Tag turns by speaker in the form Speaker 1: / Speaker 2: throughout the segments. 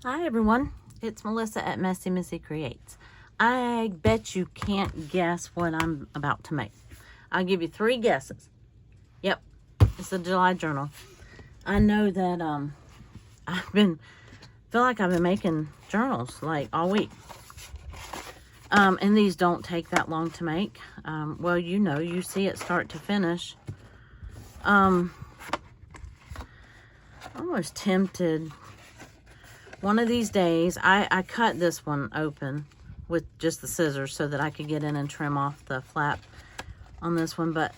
Speaker 1: Hi everyone, it's Melissa at Messy Missy Creates. I bet you can't guess what I'm about to make. I'll give you 3 guesses. Yep, it's a July journal. I know that feel like I've been making journals like all week. And these don't take that long to make. Well, you see it start to finish. Almost tempted. One of these days, I cut this one open with just the scissors so that I could get in and trim off the flap on this one. But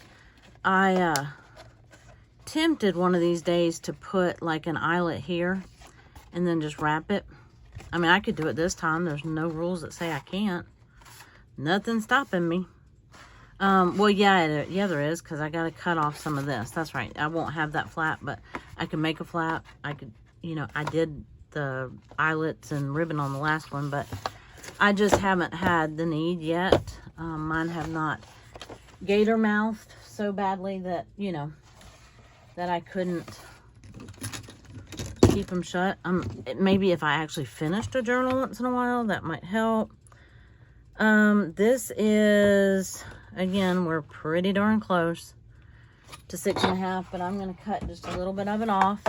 Speaker 1: I tempted one of these days to put like an eyelet here and then just wrap it. I mean, I could do it this time. There's no rules that say I can't. Nothing's stopping me. Well, yeah, there is, because I got to cut off some of this. That's right. I won't have that flap, but I can make a flap. I could, I did the eyelets and ribbon on the last one, but I just haven't had the need yet. Mine have not gator mouthed so badly that that I couldn't keep them shut. Maybe if I actually finished a journal once in a while, that might help. This is, again, we're pretty darn close to 6.5, but I'm going to cut just a little bit of it off.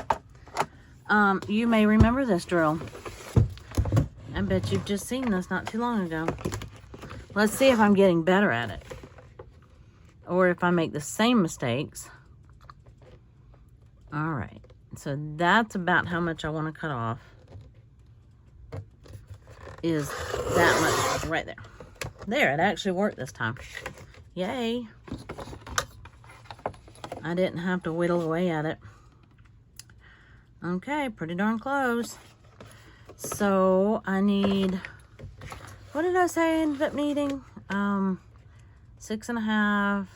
Speaker 1: You may remember this drill. I bet you've just seen this not too long ago. Let's see if I'm getting better at it, or if I make the same mistakes. All right, so that's about how much I want to cut off. Is that much right there. There, it actually worked this time. Yay. I didn't have to whittle away at it. Okay, pretty darn close. So I need, what did I say in the meeting? 6.5.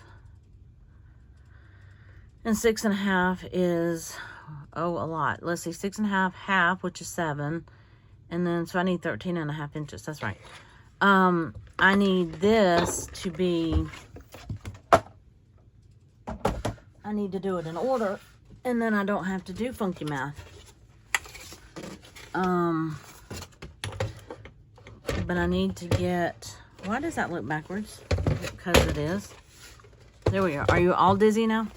Speaker 1: And 6.5 is, a lot. Let's see, 6.5, half, which is 7. And then, so I need 13.5 inches. That's right. I need this to be, I need to do it in order, and then I don't have to do funky math. But I need to get, why does that look backwards? Because it is. There we go. Are you all dizzy now?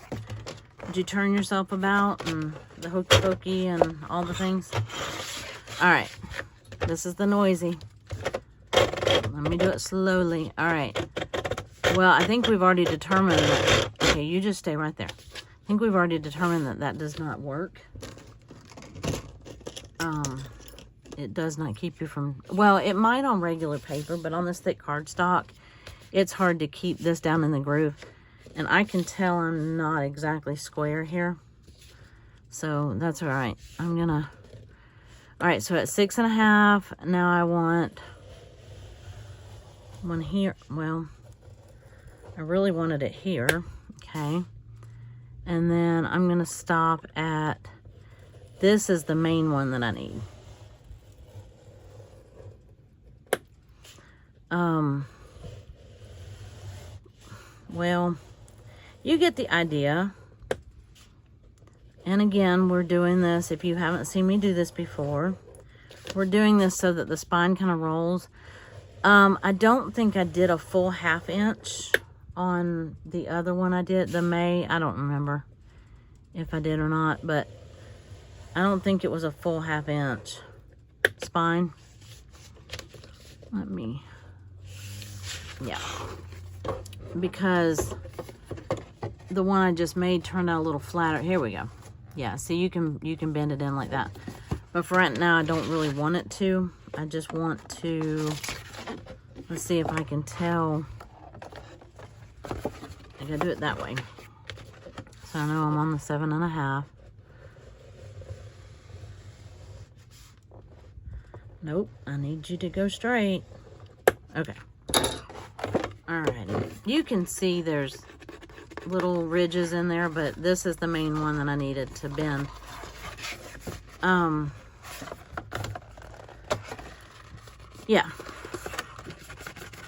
Speaker 1: Did you turn yourself about and the hokey pokey and all the things? All right. This is the noisy. Let me do it slowly. All right. Well, I think we've already determined that. Okay, you just stay right there. I think we've already determined that that does not work. It does not keep you from, well, it might on regular paper, but on this thick cardstock, it's hard to keep this down in the groove. And I can tell I'm not exactly square here. So that's all right. I'm gonna, all right, so at 6.5, now I want one here. Well, I really wanted it here. Okay. And then I'm gonna stop at, this is the main one that I need. Well, you get the idea. And again, we're doing this, if you haven't seen me do this before, we're doing this so that the spine kind of rolls. I don't think I did a full 1/2 inch on the other one I did, the May. I don't remember if I did or not, but I don't think it was a full 1/2 inch spine. Let me, yeah. Because the one I just made turned out a little flatter. Here we go. Yeah, see, you can bend it in like that. But for right now, I don't really want it to. I just want to, let's see if I can tell. I gotta do it that way. So I know I'm on the 7.5. Nope, I need you to go straight. Okay. Alrighty. You can see there's little ridges in there, but this is the main one that I needed to bend. Yeah.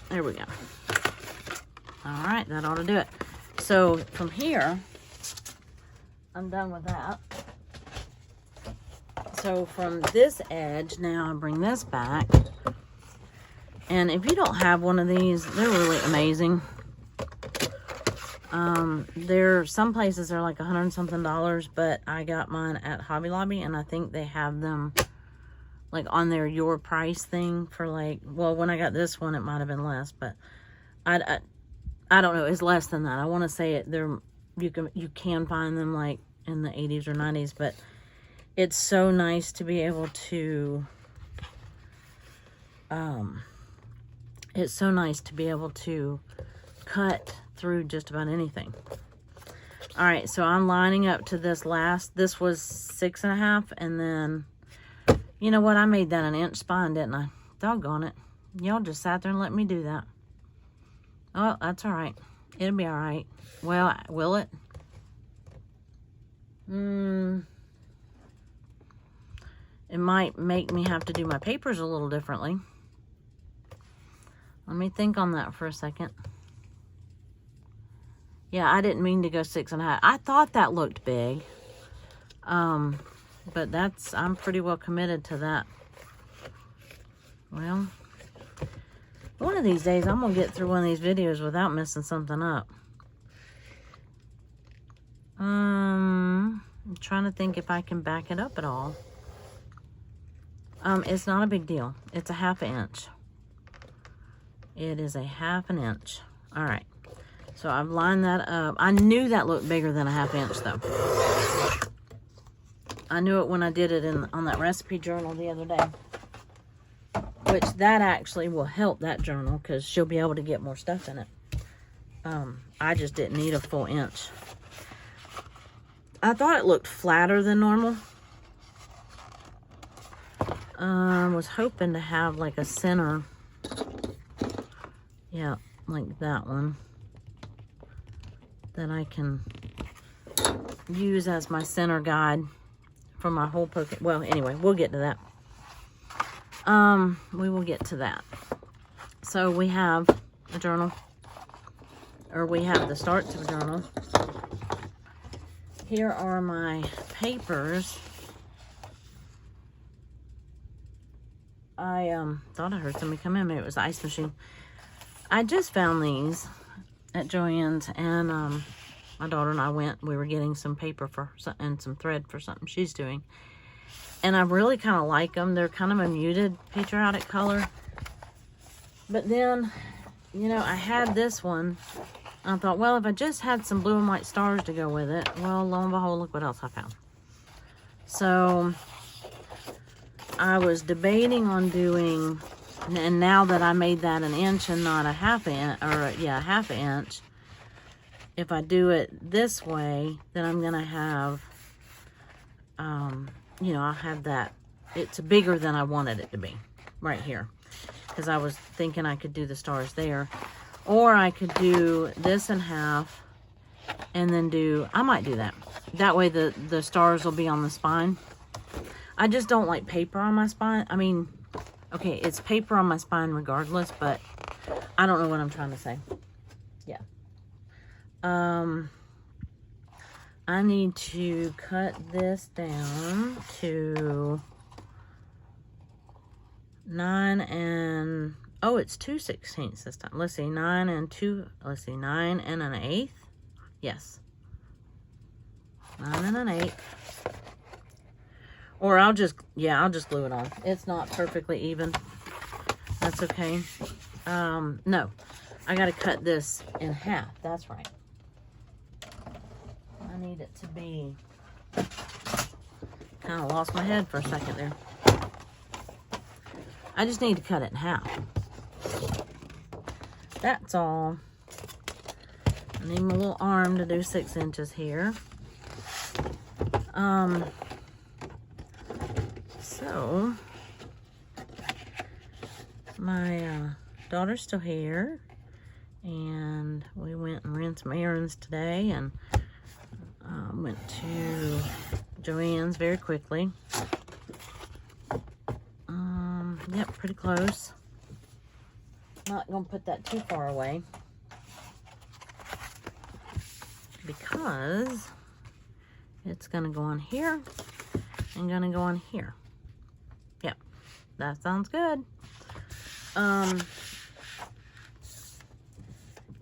Speaker 1: There we go. Alright, that ought to do it. So from here, I'm done with that. So from this edge, now I bring this back. And if you don't have one of these, they're really amazing. Some places are like $100 and something, but I got mine at Hobby Lobby, and I think they have them like on their your price thing for like, well, when I got this one, it might have been less, but I don't know, it's less than that. I want to say it, you can find them like in the 80s or 90s, but it's so nice to be able to, cut through just about anything. All right, so I'm lining up to this was 6.5, and then, you know what, I made that an inch spine, didn't I? Doggone it. Y'all just sat there and let me do that. Oh, that's all right. It'll be all right. Well, will it? It might make me have to do my papers a little differently. Let me think on that for a second. Yeah, I didn't mean to go 6.5. I thought that looked big. But I'm pretty well committed to that. Well, one of these days I'm gonna get through one of these videos without messing something up. I'm trying to think if I can back it up at all. It's not a big deal. It's a 1/2 inch. It is a 1/2 inch. All right. So I've lined that up. I knew that looked bigger than a 1/2 inch though. I knew it when I did it on that recipe journal the other day. Which that actually will help that journal because she'll be able to get more stuff in it. I just didn't need a full inch. I thought it looked flatter than normal. Was hoping to have like a center. Yeah, like that one. That I can use as my center guide for my whole pocket. Well, anyway, we'll get to that. We will get to that. So we have a journal, or we have the start to the journal. Here are my papers. I thought I heard somebody come in. Maybe it was the ice machine. I just found these at Joann's, and my daughter and I we were getting some paper and some thread for something she's doing, and I really kind of like them. They're kind of a muted patriotic color, but then, you know, I had this one. I thought, well, if I just had some blue and white stars to go with it, well, lo and behold, look what else I found. So I was debating on doing, and now that I made that an inch and not a 1/2 inch, or yeah, 1/2 inch, if I do it this way, then I'm gonna have, you know, I'll have that, it's bigger than I wanted it to be, right here, because I was thinking I could do the stars there, or I could do this in half, and then I might do that. That way the stars will be on the spine. I just don't like paper on my spine. I mean, okay, it's paper on my spine regardless, but I don't know what I'm trying to say. Yeah. I need to cut this down to 9 and, oh, it's 2/16 this time. Let's see, 9 and 9 and an 1/8. Yes. 9 and an 1/8. Or I'll just glue it on. It's not perfectly even. That's okay. No, I got to cut this in half. That's right. I need it to be, kind of lost my head for a second there. I just need to cut it in half. That's all. I need my little arm to do 6 inches here. So, my daughter's still here, and we went and ran some errands today, and went to Joann's very quickly. Yep, pretty close. Not gonna put that too far away because it's gonna go on here and gonna go on here. Yep, that sounds good.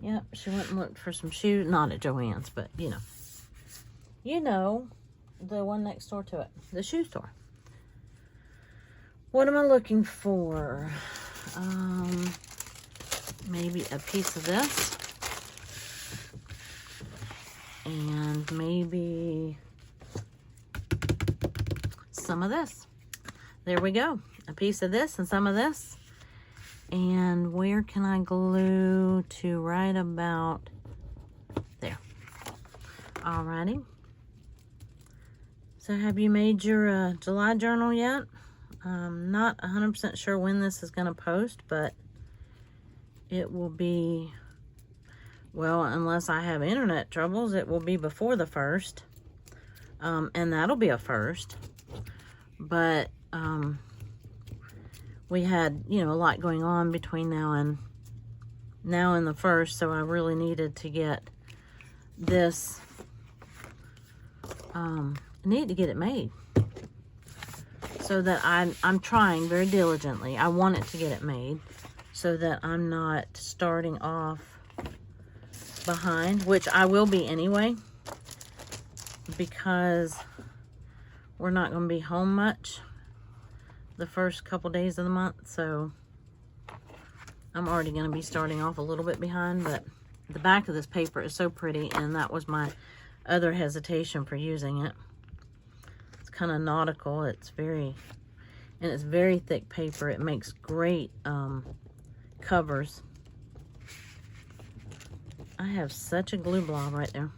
Speaker 1: Yep, she went and looked for some shoes, not at Joann's, but you know, the one next door to it, the shoe store. What am I looking for? Maybe a piece of this, and maybe some of this. There we go. A piece of this and some of this. And where can I glue to right about there? Alrighty. So have you made your July journal yet? I'm not 100% sure when this is going to post, but it will be, well, unless I have internet troubles, it will be before the 1st. And that'll be a first. But we had, a lot going on between now and the 1st, so I really needed to get this, I need to get it made. So that I'm trying very diligently. I want it to get it made so that I'm not starting off behind, which I will be anyway, because we're not going to be home much the first couple days of the month, so I'm already going to be starting off a little bit behind. But the back of this paper is so pretty, and that was my other hesitation for using it. It's kind of nautical. It's very thick paper. It makes great covers. I have such a glue blob right there.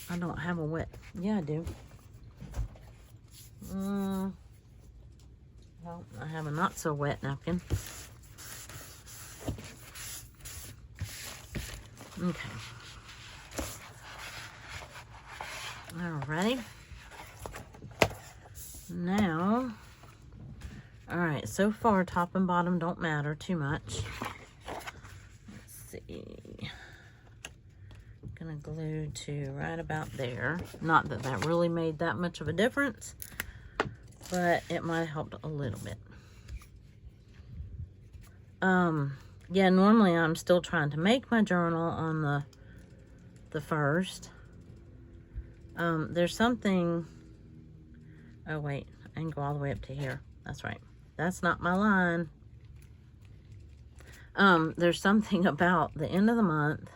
Speaker 1: I don't have a wet, yeah I do. Well, I have a not so wet napkin. Okay. Alrighty. Now, alright, so far top and bottom don't matter too much. Let's see. I'm gonna glue to right about there. Not that that really made that much of a difference, but it might have helped a little bit. Yeah, normally I'm still trying to make my journal on the 1st. There's something, oh wait, I can go all the way up to here. That's right. That's not my line. There's something about the end of the month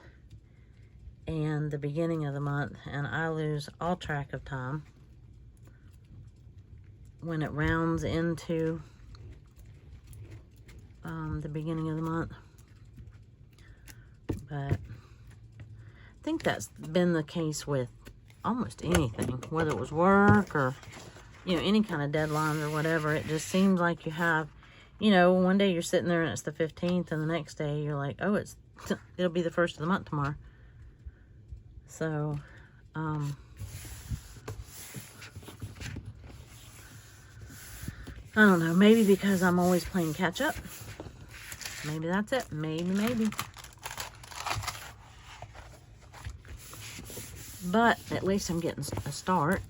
Speaker 1: and the beginning of the month, and I lose all track of time when it rounds into the beginning of the month. But I think that's been the case with almost anything, whether it was work or any kind of deadlines or whatever. It just seems like you have, one day you're sitting there and it's the 15th, and the next day you're like, oh, it'll be the 1st of the month tomorrow. So I don't know, maybe because I'm always playing catch up. Maybe that's it. Maybe. But at least I'm getting a start.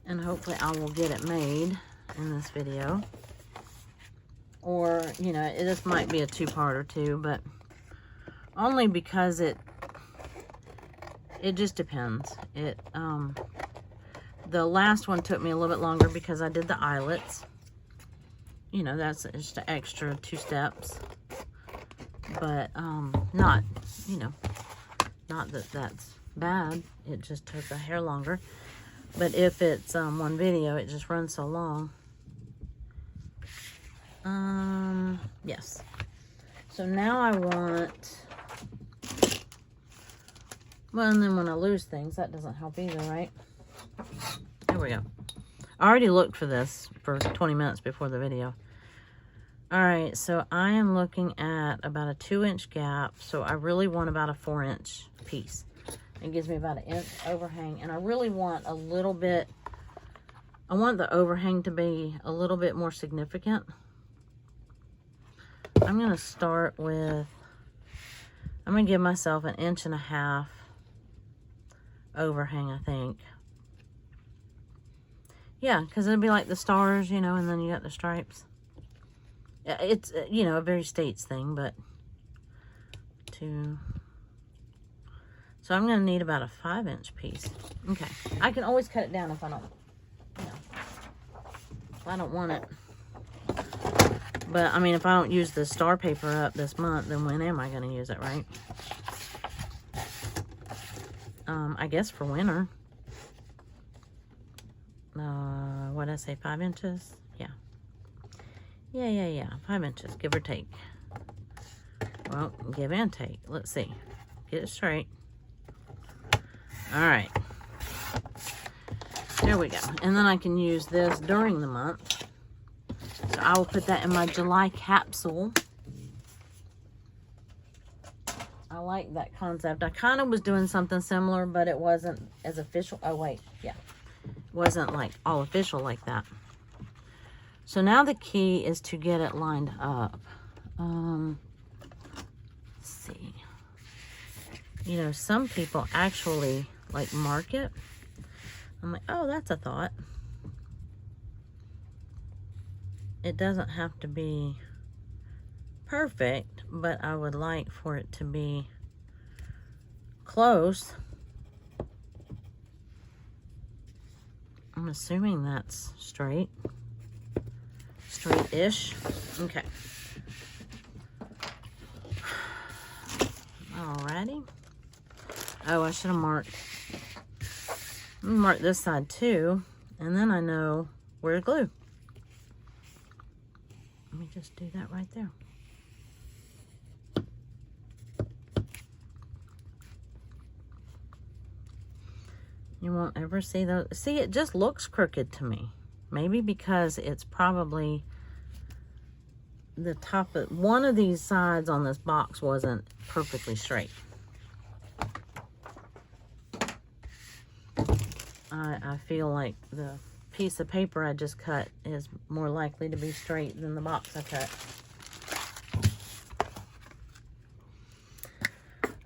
Speaker 1: And hopefully I will get it made in this video. Or, this might be a two-parter too, but only because it just depends. The last one took me a little bit longer because I did the eyelets. That's just an extra 2 steps. But, not that that's bad. It just took a hair longer. But if it's one video, it just runs so long. Yes. So now I want, well, and then when I lose things, that doesn't help either, right? There we go. I already looked for this for 20 minutes before the video. Alright, so I am looking at about a 2-inch gap, so I really want about a 4-inch piece. It gives me about an inch overhang, and I really want a little bit, I want the overhang to be a little bit more significant. I'm going to start with, I'm going to give myself 1.5 inches overhang, I think. Yeah, because it'd be like the stars, you know, and then you got the stripes. It's, you know, a very States thing, but so I'm going to need about a 5-inch piece. Okay. I can always cut it down if I don't, you know, if I don't want it. But, I mean, if I don't use the star paper up this month, then when am I going to use it, right? I guess for winter. What did I say, 5 inches? Yeah. Yeah. 5 inches, give or take. Well, give and take. Let's see. Get it straight. All right. There we go. And then I can use this during the month. So I will put that in my July capsule. I like that concept. I kind of was doing something similar, but it wasn't as official. Oh, wait. Yeah. It wasn't like all official like that. So now the key is to get it lined up. Let's see. You know, some people actually like mark it. I'm like, oh, that's a thought. It doesn't have to be perfect, but I would like for it to be close. I'm assuming that's straight. Straight-ish. Okay. Alrighty. Oh, I should have marked. I'm gonna mark this side too, and then I know where to glue. Let me just do that right there. You won't ever see those. See, it just looks crooked to me. Maybe because it's probably the top of one of these sides on this box wasn't perfectly straight. I feel like the piece of paper I just cut is more likely to be straight than the box I cut.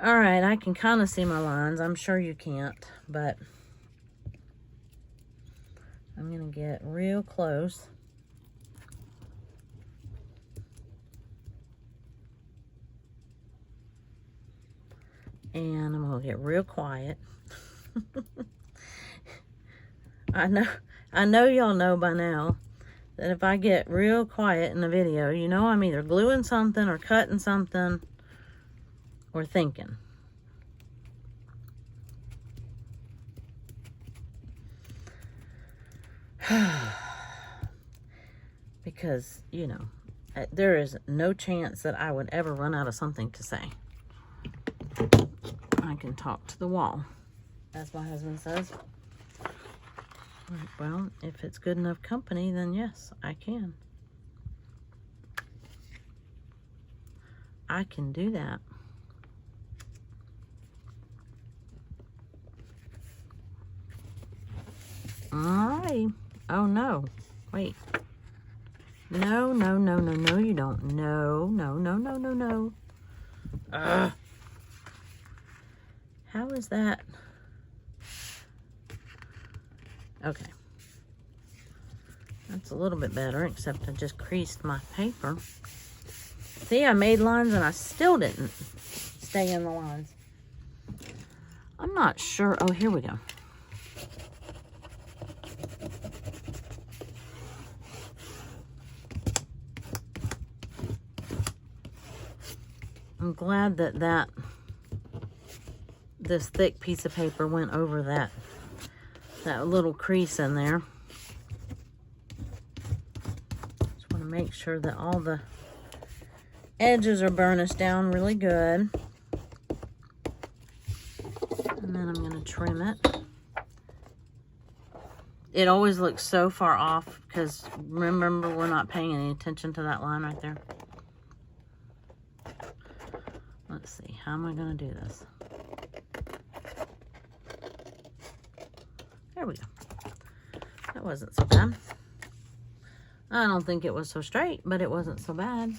Speaker 1: All right, I can kind of see my lines. I'm sure you can't, but I'm going to get real close. And I'm going to get real quiet. I know y'all know by now that if I get real quiet in the video, you know I'm either gluing something or cutting something or thinking. Because, you know, there is no chance that I would ever run out of something to say. I can talk to the wall, as my husband says. Well, if it's good enough company, then yes, I can. I can do that. Alrighty. Oh, no. Wait. No, you don't. No. How is that? Okay. That's a little bit better, except I just creased my paper. See, I made lines and I still didn't stay in the lines. I'm not sure. Oh, here we go. I'm glad that this thick piece of paper went over that little crease in there. Just want to make sure that all the edges are burnished down really good. And then I'm going to trim it. It always looks so far off because remember, we're not paying any attention to that line right there. Let's see, how am I going to do this? There we go. That wasn't so bad. I don't think it was so straight, but it wasn't so bad.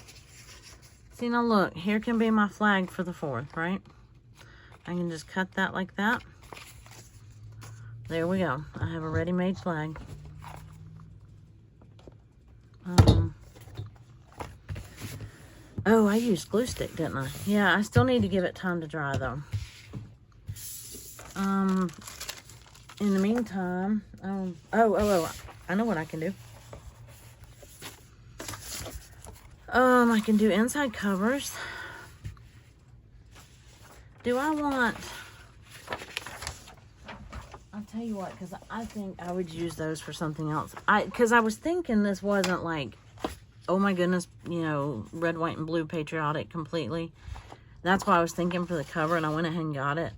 Speaker 1: See, now look, here can be my flag for the 4th, right? I can just cut that like that. there we go. I have a ready-made flag. Oh, I used glue stick, didn't I? Yeah, I still need to give it time to dry, though. In the meantime, I know what I can do. I can do inside covers. Do I want... I'll tell you what, because I think I would use those for something else. Because I was thinking this wasn't like, oh my goodness, you know, red, white, and blue patriotic completely. That's why I was thinking for the cover, and I went ahead and got it.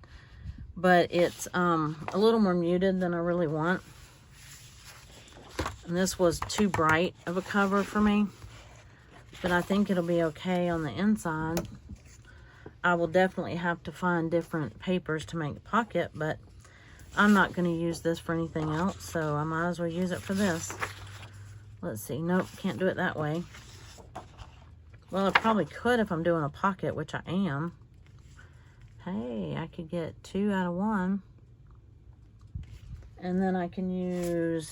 Speaker 1: But it's a little more muted than I really want. And this was too bright of a cover for me. But I think it'll be okay on the inside. I will definitely have to find different papers to make the pocket, but I'm not going to use this for anything else, so I might as well use it for this. Let's see. Nope, can't do it that way. Well, I probably could if I'm doing a pocket, which I am. Hey, I could get 2 out of 1. And then I can use...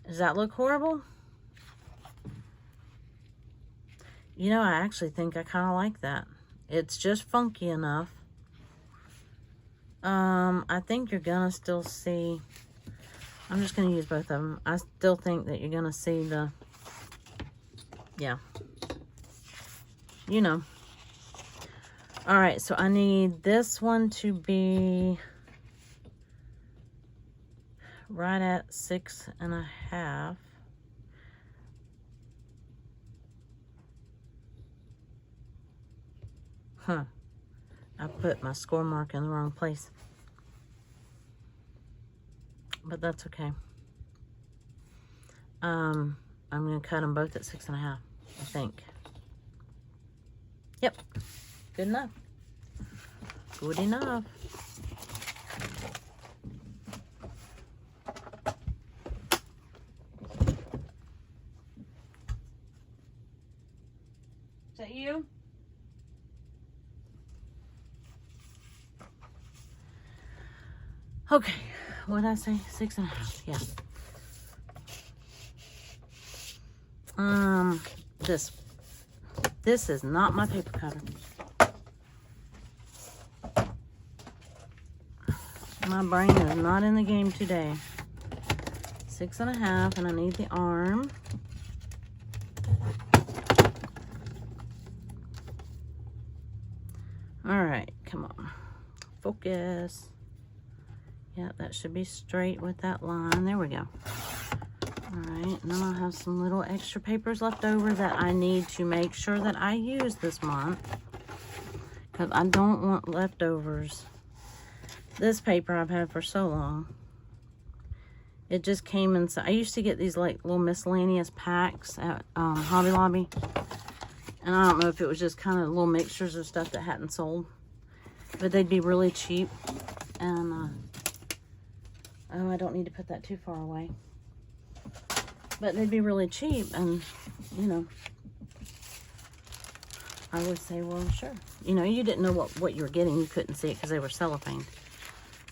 Speaker 1: Does that look horrible? You know, I actually think I kind of like that. It's just funky enough. I think you're gonna still see... I'm just gonna use both of them. I still think that you're gonna see the... Yeah. You know. Alright, so I need this one to be right at 6.5. Huh. I put my score mark in the wrong place. But that's okay. I'm going to cut them both at 6.5, I think. Yep. Good enough. Good enough. Is that you? Okay, what did I say? 6.5, yeah. This is not my paper cutter. My brain is not in the game today. 6.5, and I need the arm. All right, come on, focus. Yeah, that should be straight with that line. There we go. All right, and then I'll have some little extra papers left over that I need to make sure that I use this month, because I don't want leftovers. This paper I've had for so long. It just came in. I used to get these like little miscellaneous packs at Hobby Lobby, and I don't know if it was just kind of little mixtures of stuff that hadn't sold, but they'd be really cheap. And oh, I don't need to put that too far away. But they'd be really cheap, and, you know, I would say, well, sure. You know, you didn't know what you were getting. You couldn't see it because they were cellophane.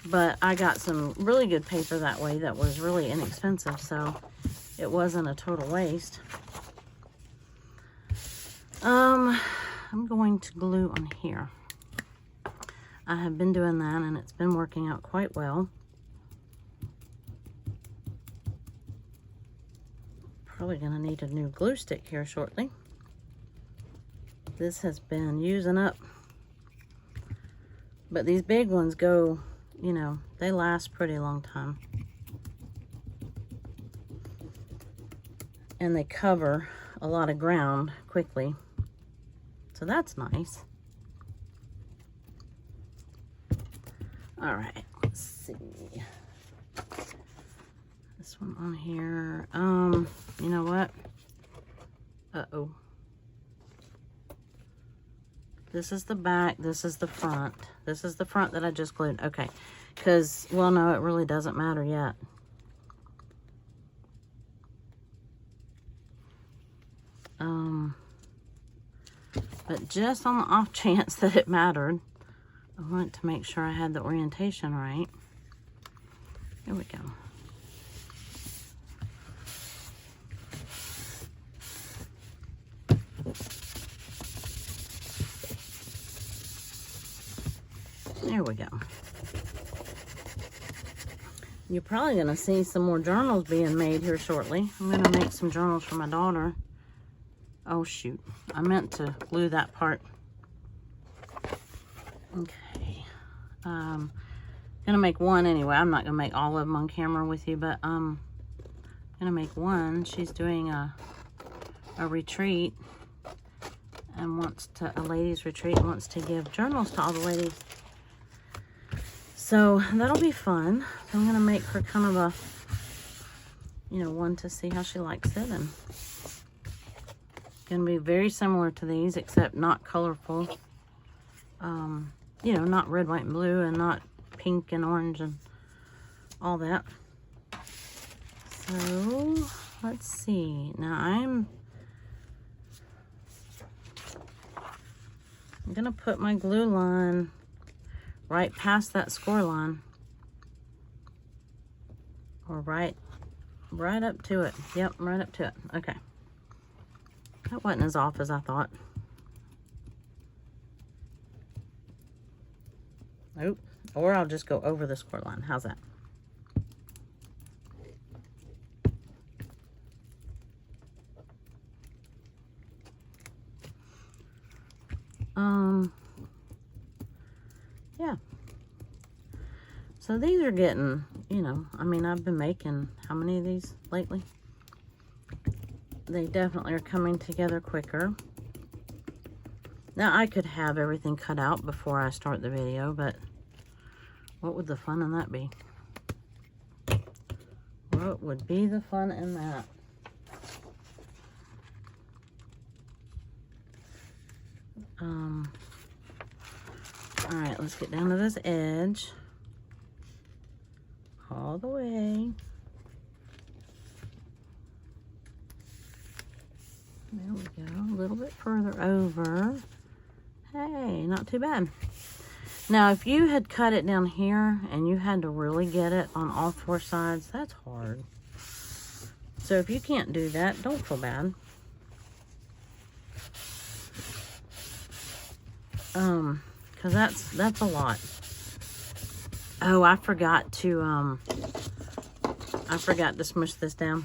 Speaker 1: But I got some really good paper that way that was really inexpensive, so it wasn't a total waste. I'm going to glue on here. I have been doing that, and it's been working out quite well. Probably gonna need a new glue stick here shortly. This has been using up, but these big ones go, you know, they last pretty long time, and they cover a lot of ground quickly, so that's nice. All right, let's see. This one on here. You know what? Uh-oh. This is the back. This is the front. This is the front that I just glued. Okay. Because, well, no, it really doesn't matter yet. But just on the off chance that it mattered, I wanted to make sure I had the orientation right. There we go. There we go. You're probably going to see some more journals being made here shortly. I'm going to make some journals for my daughter. Oh, shoot. I meant to glue that part. Okay. Going to make one anyway. I'm not going to make all of them on camera with you, but I'm going to make one. She's doing a retreat and a ladies retreat, and wants to give journals to all the ladies. So that'll be fun. I'm going to make her kind of a, one to see how she likes it. And going to be very similar to these, except not colorful. Not red, white, and blue, and not pink and orange and all that. So let's see. Now I'm going to put my glue line right past that score line, or right up to it. Yep, right up to it. Okay, that wasn't as off as I thought. Nope. Or I'll just go over the score line. How's that? Yeah. So these are getting, I've been making how many of these lately? They definitely are coming together quicker. Now, I could have everything cut out before I start the video, but what would the fun in that be? What would be the fun in that? All right, let's get down to this edge. All the way. There we go, a little bit further over. Hey, not too bad. Now, if you had cut it down here and you had to really get it on all four sides, that's hard. So if you can't do that, don't feel bad. Because that's a lot. Oh, I forgot to smush this down.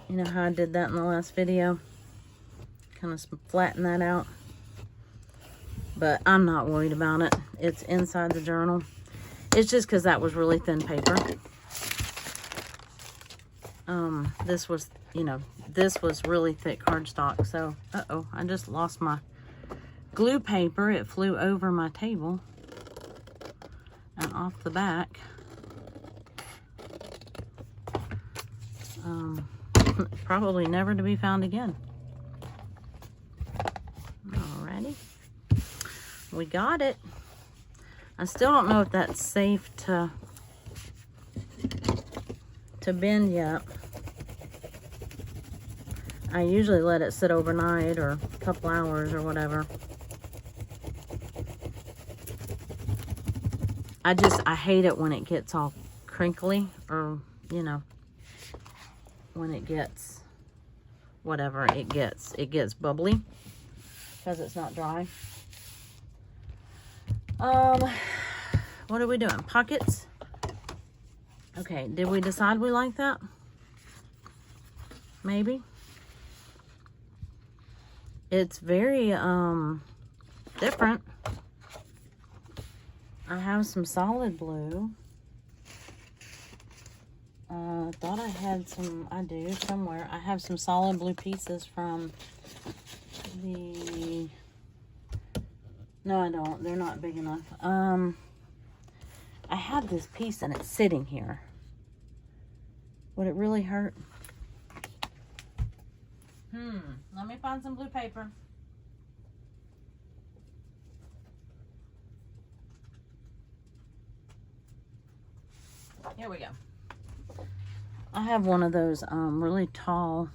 Speaker 1: You know how I did that in the last video? Kind of flatten that out. But I'm not worried about it. It's inside the journal. It's just because that was really thin paper. This was, this was really thick cardstock. So, uh-oh, I just lost my glue paper. It flew over my table and off the back. Probably never to be found again. Alrighty. We got it. I still don't know if that's safe to bend yet. I usually let it sit overnight or a couple hours or whatever. I hate it when it gets all crinkly, or, when it gets whatever it gets. It gets bubbly because it's not dry. What are we doing? Pockets? Okay, did we decide we like that? Maybe. It's very different. I have some solid blue. Thought I had some, I do somewhere. I have some solid blue pieces from the, no I don't, they're not big enough. I have this piece and it's sitting here. Would it really hurt? Let me find some blue paper. Here we go. I have one of those really tall,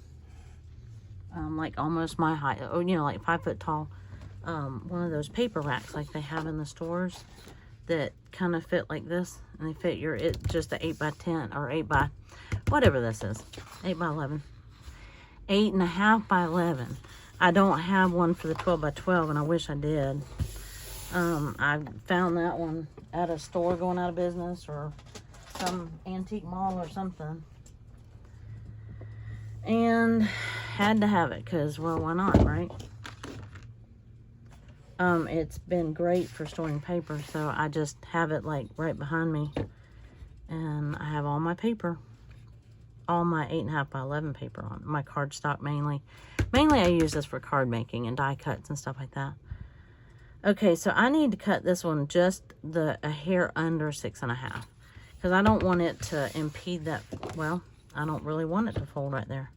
Speaker 1: like almost my height, or like 5 foot tall, one of those paper racks like they have in the stores that kind of fit like this, and they fit your, just a 8 by 10 or 8 by, whatever this is, 8 by 11. 8.5 by 11. I don't have one for the 12 by 12, and I wish I did. I found that one at a store going out of business or some antique mall or something. And had to have it because, well, why not, right? It's been great for storing paper, so I just have it like right behind me. And I have all my paper. All my 8.5 by 11 paper on my cardstock mainly. Mainly I use this for card making and die cuts and stuff like that. Okay, so I need to cut this one just a hair under 6.5 because I don't want it to impede that. Well, I don't really want it to fold right there.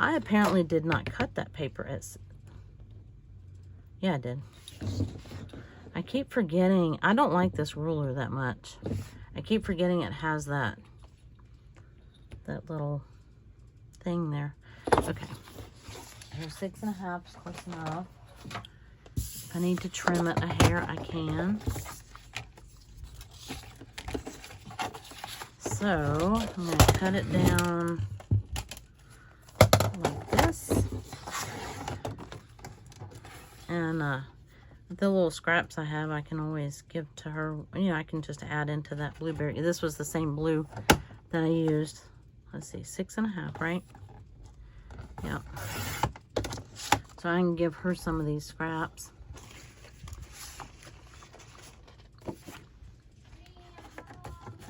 Speaker 1: I apparently did not cut that paper as. Yeah, I did. I keep forgetting. I don't like this ruler that much. I keep forgetting it has that little thing there. Okay. Here's 6.5 is close enough. If I need to trim it a hair, I can. So I'm going to cut it down like this. And the little scraps I have, I can always give to her. You know, I can just add into that blueberry. This was the same blue that I used. Let's see, 6.5, right? Yep. So I can give her some of these scraps.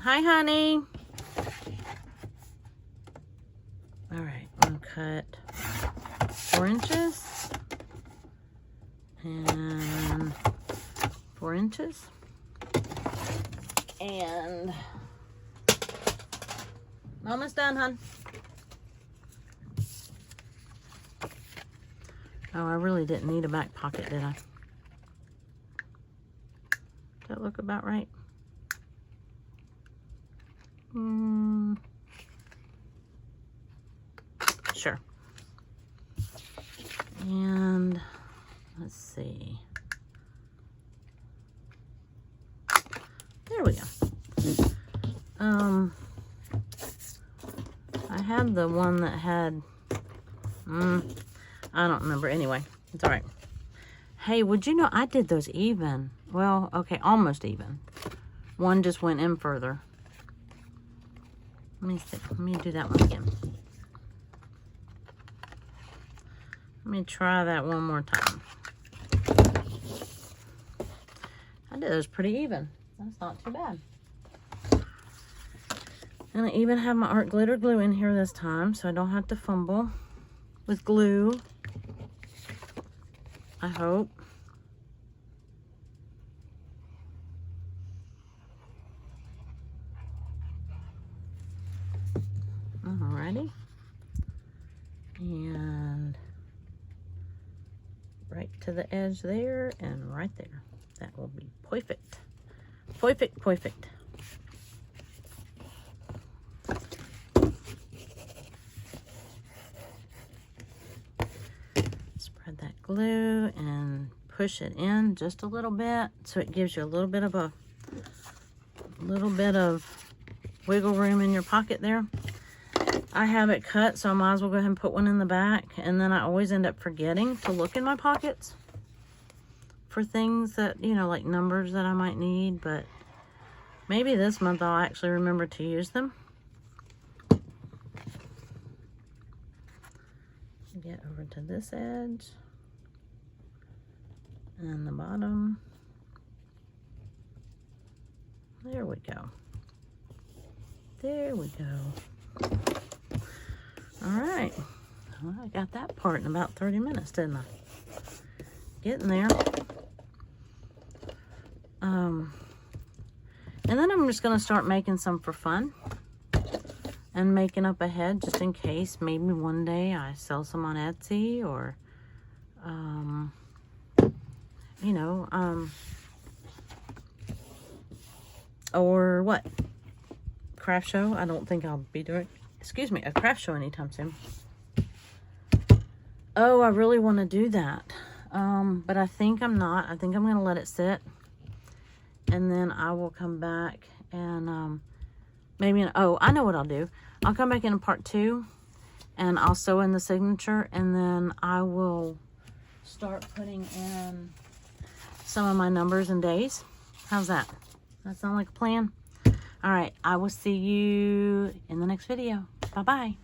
Speaker 1: Hi, honey. All right, I'm gonna cut 4 inches and 4 inches and almost done, hon. Oh, I really didn't need a back pocket, did I? Does that look about right? Sure. And let's see. There we go. I had the one that had, I don't remember. Anyway, it's all right. Hey, would you know I did those even? Well, okay, almost even. One just went in further. Let me see. Let me do that one again. Let me try that one more time. I did those pretty even. That's not too bad. And I even have my art glitter glue in here this time, so I don't have to fumble with glue. I hope. Alrighty. And right to the edge there and right there. That will be perfect. Perfect, perfect. Spread that glue and push it in just a little bit so it gives you a little bit of wiggle room in your pocket there. I have it cut, so I might as well go ahead and put one in the back, and then I always end up forgetting to look in my pockets for things that, you know, like numbers that I might need, but maybe this month I'll actually remember to use them. Get over to this edge and the bottom. There we go. There we go. All right. Well, I got that part in about 30 minutes, didn't I? Getting there. And then I'm just going to start making some for fun. And making up ahead just in case. Maybe one day I sell some on Etsy or, you know, or what? Craft show? I don't think I'll be doing, excuse me, a craft show anytime soon. Oh, I really want to do that. But I think I'm not. I think I'm going to let it sit. And then I will come back and maybe, oh, I know what I'll do. I'll come back in part 2 and I'll sew in the signature, and then I will start putting in some of my numbers and days. How's that? That sound like a plan? All right, I will see you in the next video. Bye-bye.